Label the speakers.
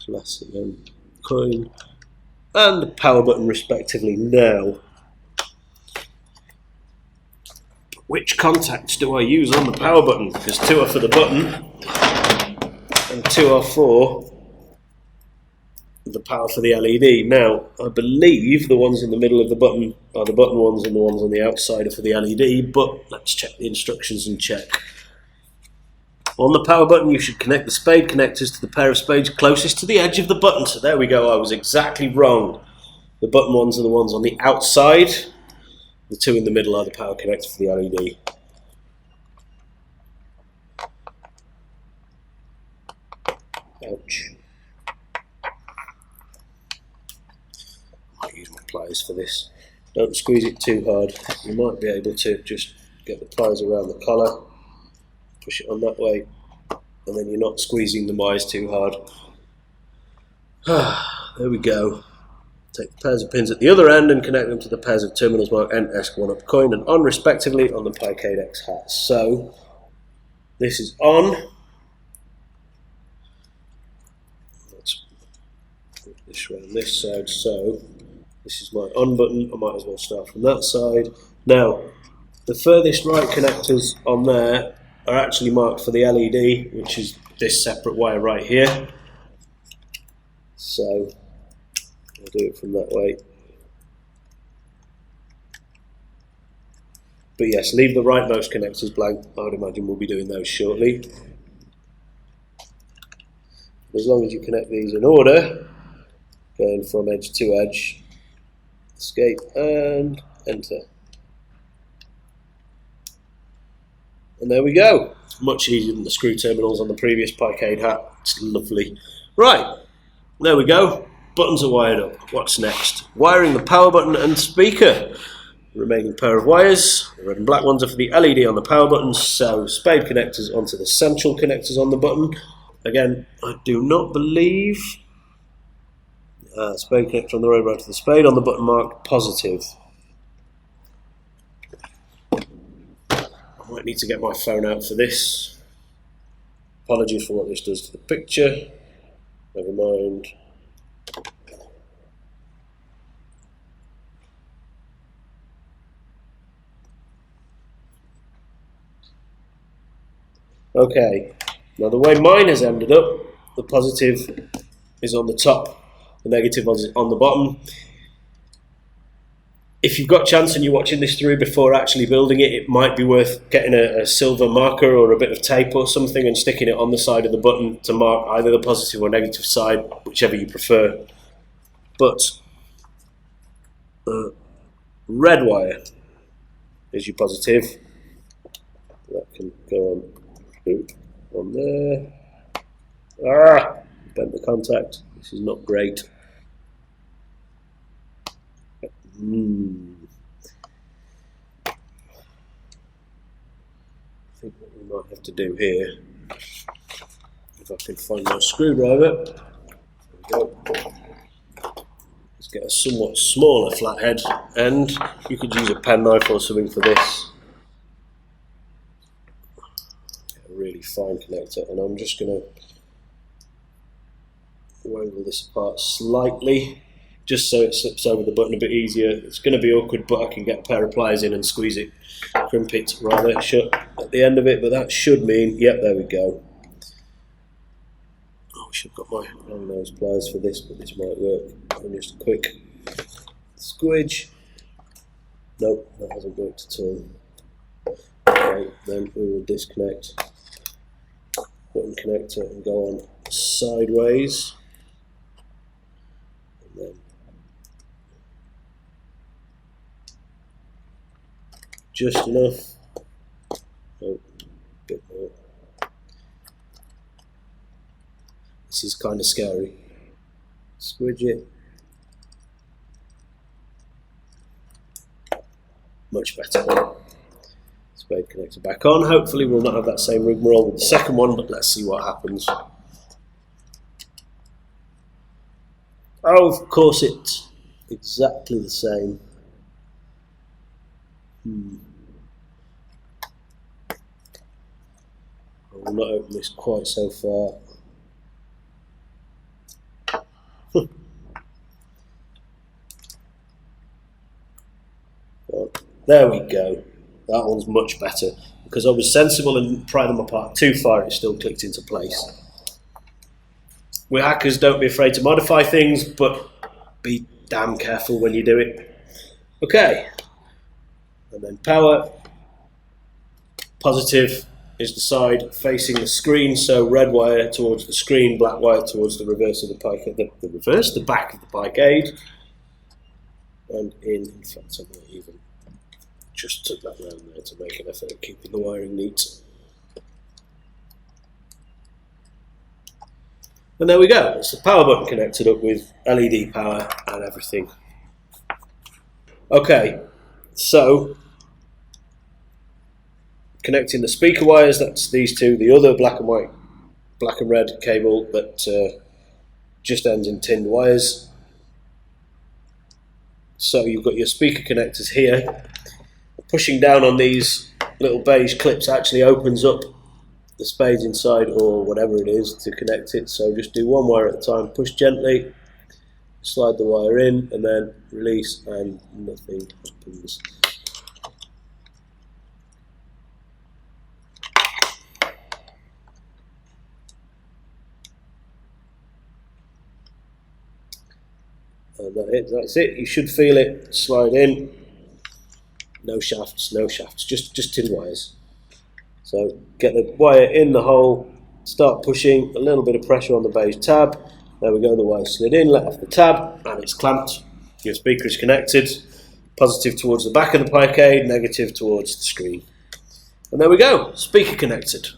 Speaker 1: classic coin, and the power button respectively. Now, which contacts do I use on the power button? Because 2 are for the button and 2 are for the power for the LED. Now, I believe the ones in the middle of the button are the button ones and the ones on the outside are for the LED, but let's check the instructions and check. On the power button, you should connect the spade connectors to the pair of spades closest to the edge of the button. So there we go, I was exactly wrong. The button ones are the ones on the outside. The 2 in the middle are the power connector for the LED. Ouch. I might use my pliers for this. Don't squeeze it too hard. You might be able to just get the pliers around the collar, push it on that way, and then you're not squeezing the wires too hard. There we go. Take the pairs of pins at the other end and connect them to the pairs of terminals marked N, S, 1-up coin and on respectively on the Picade X hat. So this is on. Let's put this around this side. So this is my on button. I might as well start from that side. Now, the furthest right connectors on there are actually marked for the LED, which is this separate wire right here. So I'll do it from that way. But yes, leave the rightmost connectors blank. I would imagine we'll be doing those shortly. As long as you connect these in order, going from edge to edge, escape and enter. And there we go. Much easier than the screw terminals on the previous Picade hat. It's lovely. Right, there we go. Buttons are wired up. What's next? Wiring the power button and speaker. The remaining pair of wires, the red and black ones, are for the LED on the power buttons, so spade connectors onto the central connectors on the button. Again, I do not believe spade connector on the red right to the spade on the button marked positive. I might need to get my phone out for this. Apologies for what this does to the picture. Never mind. Okay, now the way mine has ended up, the positive is on the top, the negative is on the bottom. If you've got a chance and you're watching this through before actually building it, it might be worth getting a silver marker or a bit of tape or something and sticking it on the side of the button to mark either the positive or negative side, whichever you prefer. But red wire is your positive. That can go on there. Bent the contact. This is not great. I think what we might have to do here, if I can find my screwdriver, there we go. Let's get a somewhat smaller flathead, and you could use a penknife or something for this. Really fine connector, and I'm just going to wangle this apart slightly just so it slips over the button a bit easier. It's going to be awkward, but I can get a pair of pliers in and squeeze it, crimp it rather shut at the end of it, but that should mean, yep, there we go. I should have got my long nose pliers for this, but this might work. And just a quick squidge. Nope, that hasn't worked at all. Okay, then we will disconnect button connector and go on sideways, and then just enough, a bit more. This is kind of scary. Squidge it. Much better. Spade connector back on. Hopefully we'll not have that same rigmarole with the second one, but let's see what happens. Oh, of course it's exactly the same. I will not open this quite so far. There we go. That one's much better. Because I was sensible and pried them apart too far, it still clicked into place. With hackers, don't be afraid to modify things, but be damn careful when you do it. Okay. And then power. Positive is the side facing the screen, so red wire towards the screen, black wire towards the reverse of the Picade, the back of the Picade. And in fact, I might even just took that round there to make an effort at keeping the wiring neat. And there we go, it's the power button connected up with LED power and everything. Okay, so connecting the speaker wires, that's these two, the other black and red cable that just ends in tinned wires. So you've got your speaker connectors here. Pushing down on these little beige clips actually opens up the spades inside or whatever it is to connect it. So just do one wire at a time, push gently, slide the wire in and then release and nothing happens. And that's it. You should feel it slide in. No shafts, just tin wires. So get the wire in the hole, start pushing, a little bit of pressure on the beige tab. There we go, the wire slid in, let off the tab, and it's clamped. Your speaker is connected. Positive towards the back of the Picade, negative towards the screen. And there we go, speaker connected.